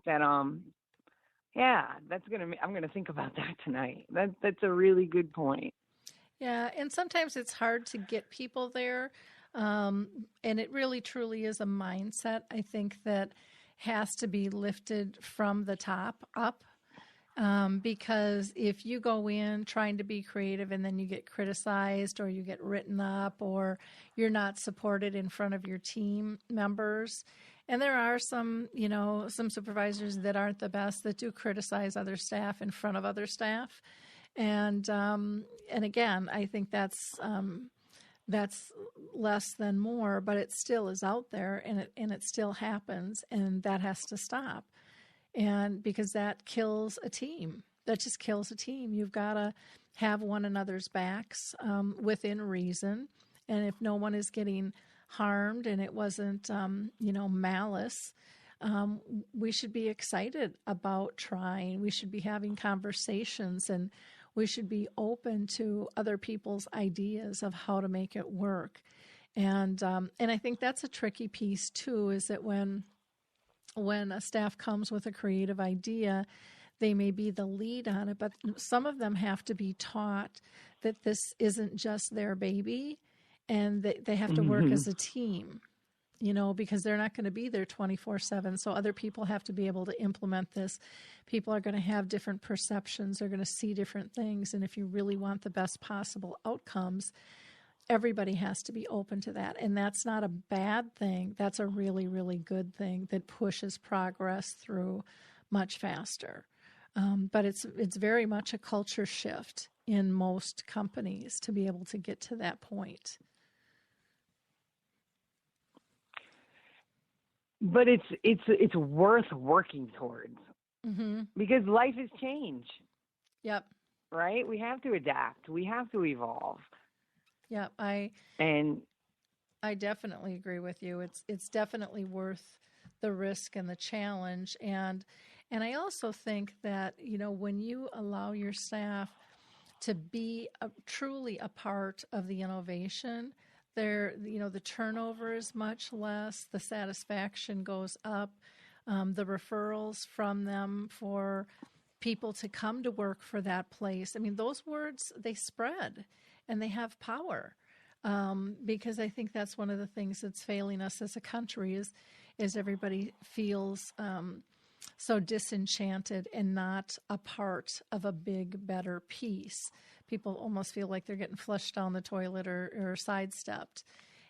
that, I'm going to think about that tonight. That's a really good point. Yeah. And sometimes it's hard to get people there. And it really truly is a mindset. I think that has to be lifted from the top up, because if you go in trying to be creative and then you get criticized or you get written up or you're not supported in front of your team members, and there are some supervisors that aren't the best that do criticize other staff in front of other staff, and again, I think that's less than more, but it still is out there, and it still happens, and that has to stop. And because that kills a team. That just kills a team. You've got to have one another's backs within reason. And if no one is getting harmed and it wasn't, malice, we should be excited about trying. We should be having conversations, and we should be open to other people's ideas of how to make it work. And I think that's a tricky piece too, is that when a staff comes with a creative idea, they may be the lead on it, but some of them have to be taught that this isn't just their baby, and that they have to work as a team, because they're not going to be there 24/7. So other people have to be able to implement this. People are going to have different perceptions. They're going to see different things. And if you really want the best possible outcomes, everybody has to be open to that. And that's not a bad thing. That's a really, really good thing that pushes progress through much faster. But it's very much a culture shift in most companies to be able to get to that point. But it's worth working towards, because life has changed. Yep. Right? We have to adapt. We have to evolve. Yeah, I definitely agree with you. It's definitely worth the risk and the challenge, and I also think that when you allow your staff to be truly a part of the innovation. The turnover is much less, the satisfaction goes up, the referrals from them for people to come to work for that place. I mean, those words, they spread and they have power, because I think that's one of the things that's failing us as a country is everybody feels so disenchanted and not a part of a big, better piece. People almost feel like they're getting flushed down the toilet or sidestepped.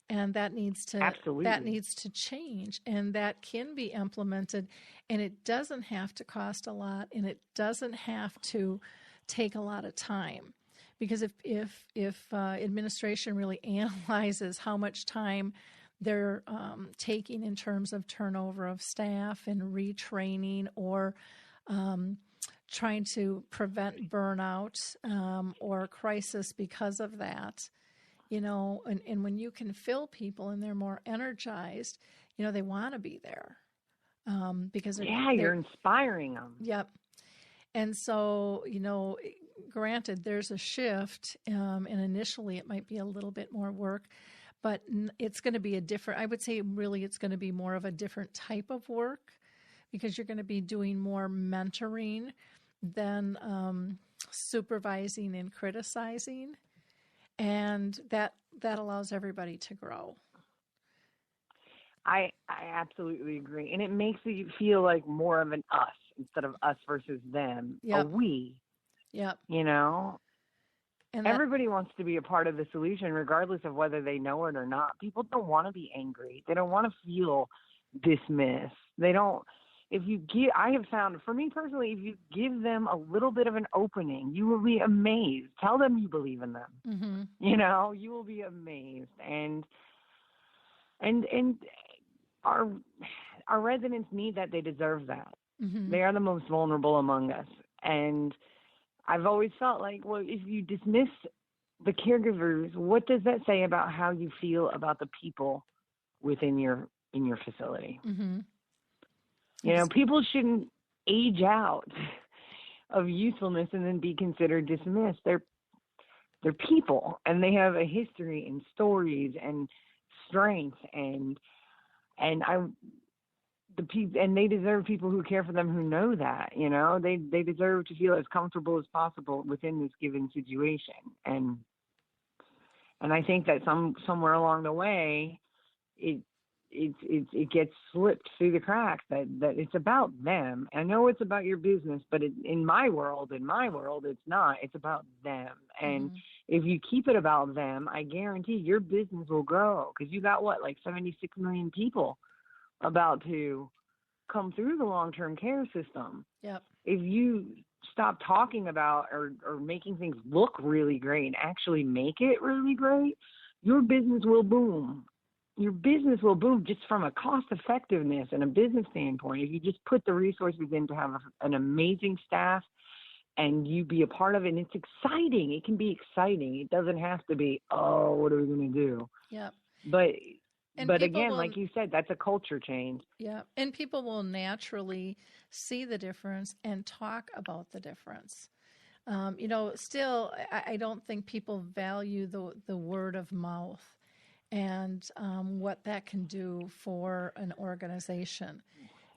And that needs to change, and that can be implemented, and it doesn't have to cost a lot, and it doesn't have to take a lot of time, because if administration really analyzes how much time they're taking in terms of turnover of staff and retraining, or trying to prevent burnout or crisis because of that. And when you can fill people and they're more energized, they want to be there, because you're inspiring them. Yep. And so, granted, there's a shift, and initially it might be a little bit more work, but it's going to be I would say really it's going to be more of a different type of work, because you're going to be doing more mentoring than supervising and criticizing. And that allows everybody to grow. I absolutely agree. And it makes you feel like more of an us instead of us versus them. Yep. A we. Yep. And everybody wants to be a part of the solution, regardless of whether they know it or not. People don't want to be angry. They don't want to feel dismissed. I have found, for me personally, if you give them a little bit of an opening, you will be amazed. Tell them you believe in them. Mm-hmm. You will be amazed. And our residents need that. They deserve that. Mm-hmm. They are the most vulnerable among us. And I've always felt like, well, if you dismiss the caregivers, what does that say about how you feel about the people within your facility? Mm-hmm. People shouldn't age out of usefulness and then be considered dismissed. They're people, and they have a history and stories and strengths, and they deserve people who care for them, who know that. They deserve to feel as comfortable as possible within this given situation. And I think that somewhere along the way, it gets slipped through the cracks that it's about them. I know it's about your business, but in my world, it's not. It's about them. And if you keep it about them, I guarantee your business will grow, because you got 76 million people about to come through the long-term care system. Yep. If you stop talking about or making things look really great and actually make it really great, your business will boom. Your business will boom just from a cost effectiveness and a business standpoint. If you just put the resources in to have an amazing staff and you be a part of it, and it's exciting. It can be exciting. It doesn't have to be, oh, what are we going to do? Yep. But again, like you said, that's a culture change. Yeah. And people will naturally see the difference and talk about the difference. Still, I don't think people value the word of mouth and what that can do for an organization.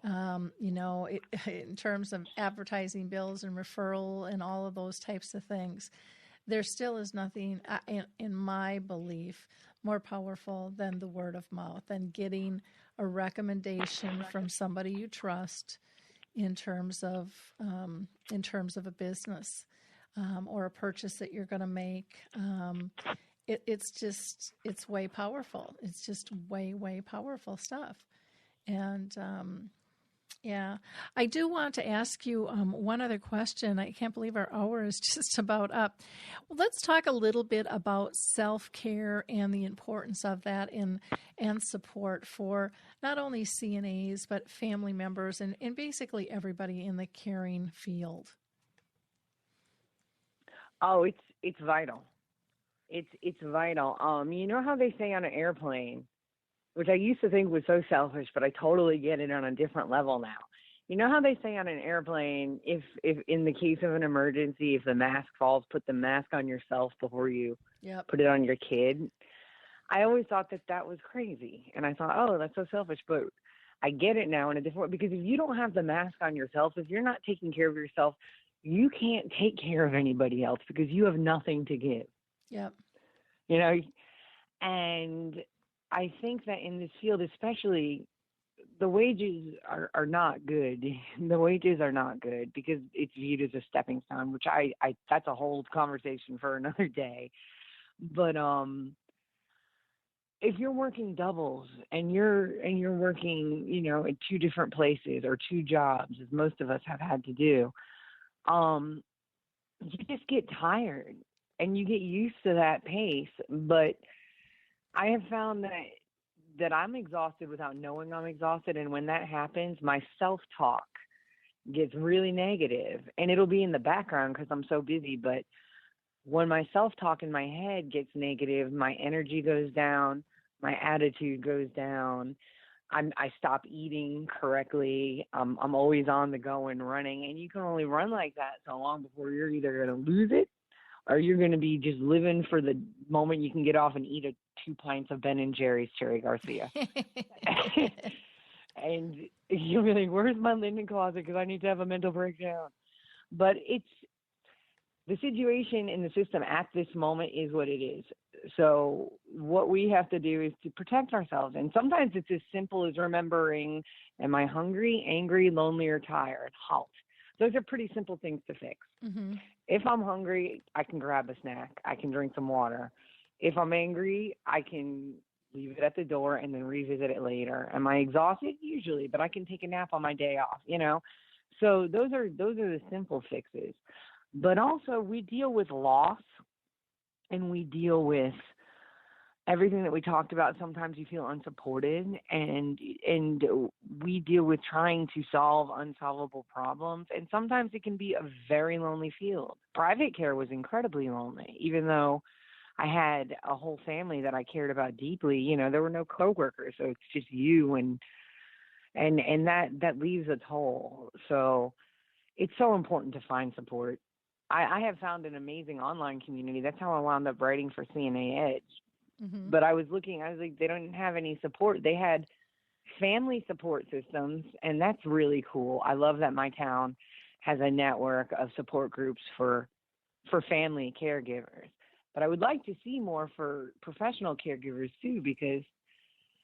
In terms of advertising bills and referral and all of those types of things, there still is nothing, in my belief, more powerful than the word of mouth, and getting a recommendation from somebody you trust in terms of a business or a purchase that you're going to make. It's way powerful. It's just way, way powerful stuff. And I do want to ask you one other question. I can't believe our hour is just about up. Well, let's talk a little bit about self-care and the importance of that and support for not only CNAs, but family members and basically everybody in the caring field. Oh, it's vital. It's vital. You know how they say on an airplane, which I used to think was so selfish, but I totally get it on a different level now. You know how they say on an airplane, if in the case of an emergency, if the mask falls, put the mask on yourself before you Yep. put it on your kid. I always thought that was crazy. And I thought, oh, that's so selfish. But I get it now in a different way, because if you don't have the mask on yourself, if you're not taking care of yourself, you can't take care of anybody else because you have nothing to give. Yep. You know, and I think that in this field, especially, the wages are not good. The wages are not good because it's viewed as a stepping stone, which I that's a whole conversation for another day. But if you're working doubles and you're working, you know, in two different places or two jobs, as most of us have had to do, you just get tired and you get used to that pace. But I have found that I'm exhausted without knowing I'm exhausted. And when that happens, my self-talk gets really negative, and it'll be in the background because I'm so busy. But when my self-talk in my head gets negative, my energy goes down, my attitude goes down. I stop eating correctly. I'm always on the go and running, and you can only run like that so long before you're either going to lose it or you're going to be just living for the moment you can get off and eat 2 pints of Ben and Jerry's Cherry Garcia. And you'll be like, where's my linen closet? Because I need to have a mental breakdown. But it's the situation in the system at this moment is what it is. So what we have to do is to protect ourselves. And sometimes it's as simple as remembering, am I hungry, angry, lonely, or tired? Halt. Those are pretty simple things to fix. Mm-hmm. If I'm hungry, I can grab a snack. I can drink some water. If I'm angry, I can leave it at the door and then revisit it later. Am I exhausted? Usually, but I can take a nap on my day off, you know? So those are the simple fixes. But also we deal with loss, and we deal with everything that we talked about. Sometimes you feel unsupported, and we deal with trying to solve unsolvable problems. And sometimes it can be a very lonely field. Private care was incredibly lonely, even though I had a whole family that I cared about deeply. You know, there were no coworkers, so it's just you, and that leaves a toll. So it's so important to find support. I have found an amazing online community. That's how I wound up writing for CNA Edge. Mm-hmm. But I was like, they don't have any support. They had family support systems, and that's really cool. I love that my town has a network of support groups for family caregivers. But I would like to see more for professional caregivers too, because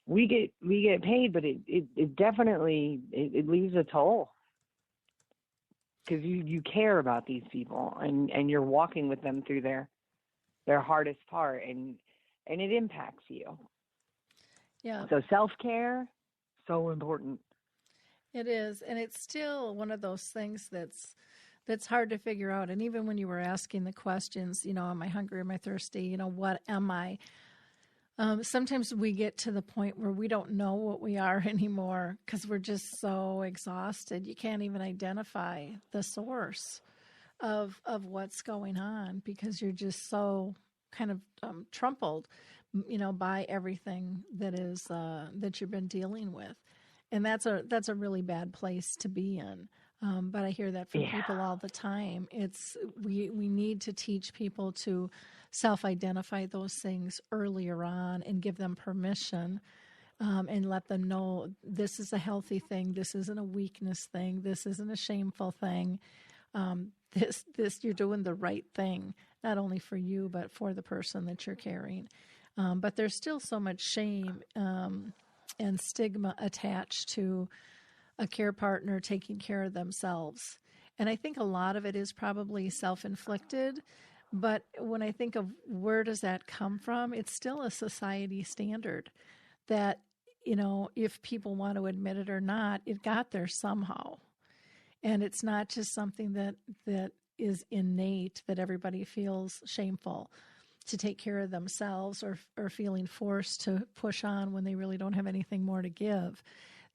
we get paid, but it definitely leaves a toll. Because you care about these people, and you're walking with them through their hardest part, and it impacts you. Yeah. So self-care, so important. It is, and it's still one of those things that's hard to figure out. And even when you were asking the questions, you know, am I hungry? Am I thirsty? You know, what am I? Sometimes we get to the point where we don't know what we are anymore because we're just so exhausted. You can't even identify the source of what's going on because you're just so kind of trampled, you know, by everything that is that you've been dealing with, and that's a really bad place to be in. But I hear that from people all the time. It's we need to teach people to self-identify those things earlier on and give them permission and let them know this is a healthy thing. This isn't a weakness thing. This isn't a shameful thing. This you're doing the right thing, not only for you, but for the person that you're carrying. But there's still so much shame and stigma attached to a care partner taking care of themselves. And I think a lot of it is probably self-inflicted. But when I think of where does that come from, it's still a society standard that, you know, if people want to admit it or not, it got there somehow. And it's not just something that is innate, that everybody feels shameful to take care of themselves or feeling forced to push on when they really don't have anything more to give.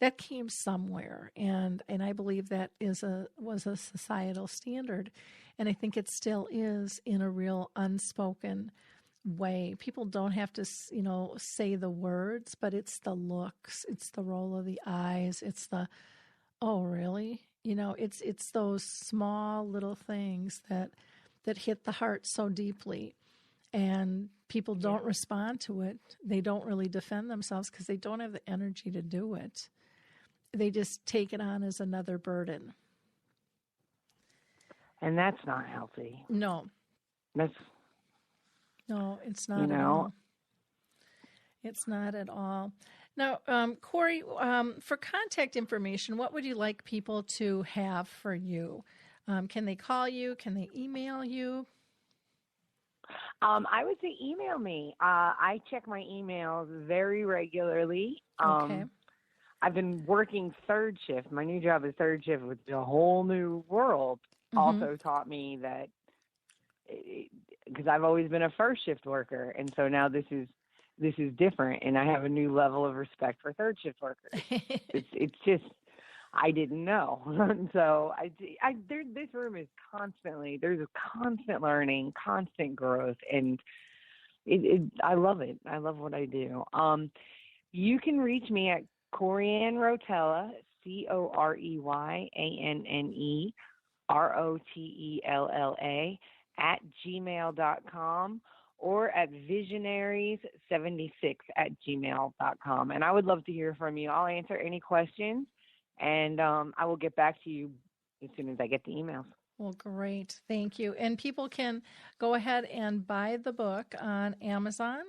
That came somewhere, and I believe that was a societal standard, and I think it still is in a real unspoken way. People don't have to, you know, say the words, but it's the looks, it's the roll of the eyes, it's the, oh, really? You know, it's those small little things that hit the heart so deeply, and people don't respond to it. They don't really defend themselves because they don't have the energy to do it. They just take it on as another burden. And that's not healthy. No, That's, it's not at all. It's not at all. Now, Corey, for contact information, what would you like people to have for you? Can they call you? Can they email you? I would say email me. I check my emails very regularly. Okay. I've been working third shift. My new job is third shift, which is a whole new world. Also taught me that, because I've always been a first shift worker, and so now this is different, and I have a new level of respect for third shift workers. It's just, I didn't know. So this room is there's a constant learning, constant growth, and I love it. I love what I do. You can reach me at coreyannerotella, Coreyannerotella @gmail.com, or at visionaries76@gmail.com. And I would love to hear from you. I'll answer any questions, and I will get back to you as soon as I get the emails. Well, great. Thank you. And people can go ahead and buy the book on Amazon.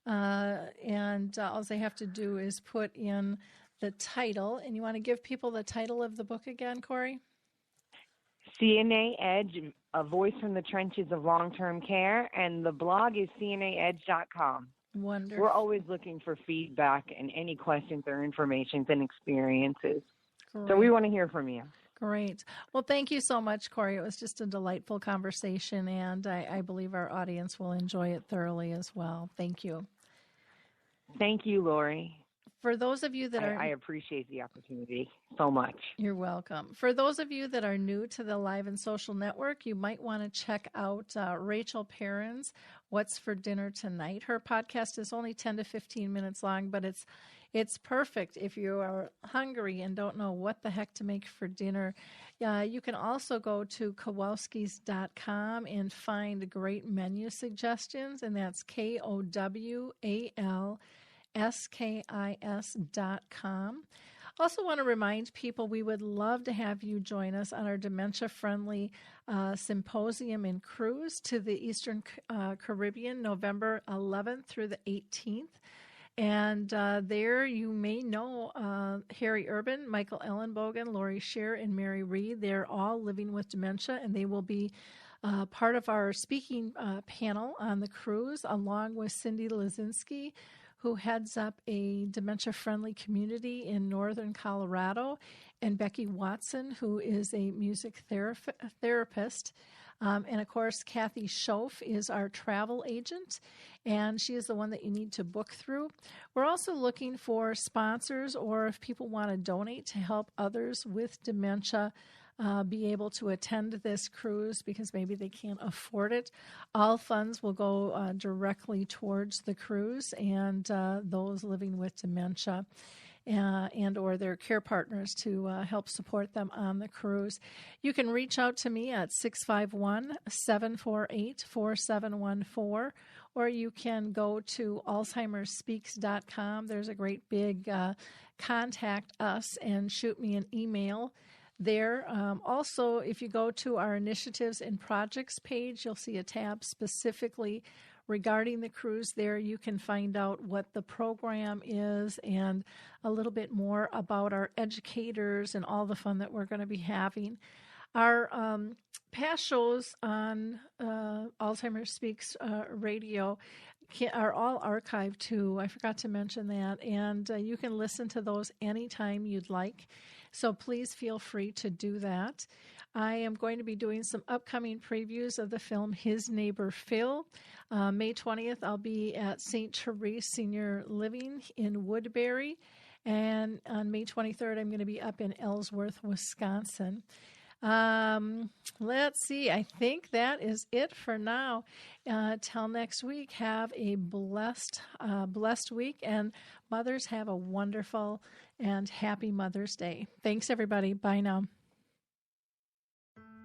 And all they have to do is put in the title. And you want to give people the title of the book again, Corey? CNA Edge, a voice from the trenches of long-term care, and the blog is cnaedge.com. Wonderful. We're always looking for feedback and any questions or information and experiences. Great. So we want to hear from you. Great. Well, thank you so much, Corey. It was just a delightful conversation, and I believe our audience will enjoy it thoroughly as well. Thank you. Thank you, Lori. For those of you that I appreciate the opportunity so much. You're welcome. For those of you that are new to the Live and Social Network, you might want to check out Rachel Perrin's What's for Dinner Tonight. Her podcast is only 10 to 15 minutes long, but it's perfect if you are hungry and don't know what the heck to make for dinner. You can also go to Kowalskis.com and find great menu suggestions, and that's KOWALSKIS.com. Also want to remind people we would love to have you join us on our dementia-friendly symposium and cruise to the Eastern Caribbean, November 11th through the 18th. And there you may know Harry Urban, Michael Ellenbogen, Lori Scheer, and Mary Reed. They're all living with dementia, and they will be part of our speaking panel on the cruise, along with Cindy Lazinski, who heads up a dementia-friendly community in northern Colorado, and Becky Watson, who is a music therapist. And, of course, Kathy Schoaf is our travel agent, and she is the one that you need to book through. We're also looking for sponsors, or if people want to donate to help others with dementia be able to attend this cruise because maybe they can't afford it. All funds will go directly towards the cruise and those living with dementia and or their care partners to help support them on the cruise. You can reach out to me at 651-748-4714, or you can go to alzheimersspeaks.com. There's a great big contact us and shoot me an email there. Also, if you go to our initiatives and projects page, you'll see a tab specifically regarding the cruise. There you can find out what the program is and a little bit more about our educators and all the fun that we're going to be having. Our past shows on Alzheimer Speaks Radio are all archived too. I forgot to mention that. And you can listen to those anytime you'd like. So please feel free to do that. I am going to be doing some upcoming previews of the film His Neighbor Phil. May 20th, I'll be at St. Therese Senior Living in Woodbury. And on May 23rd, I'm going to be up in Ellsworth, Wisconsin. Let's see. I think that is it for now. Till next week, have a blessed week, and mothers, have a wonderful and happy Mother's Day. Thanks, everybody. Bye now.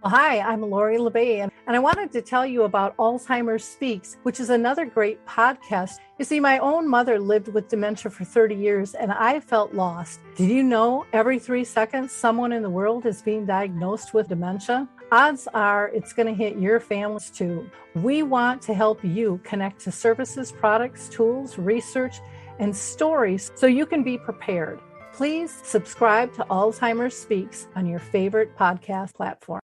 Hi, I'm Lori LeBay, and I wanted to tell you about Alzheimer Speaks, which is another great podcast. You see, my own mother lived with dementia for 30 years, and I felt lost. Did you know every 3 seconds someone in the world is being diagnosed with dementia? Odds are it's going to hit your families too. We want to help you connect to services, products, tools, research, and stories so you can be prepared. Please subscribe to Alzheimer Speaks on your favorite podcast platform.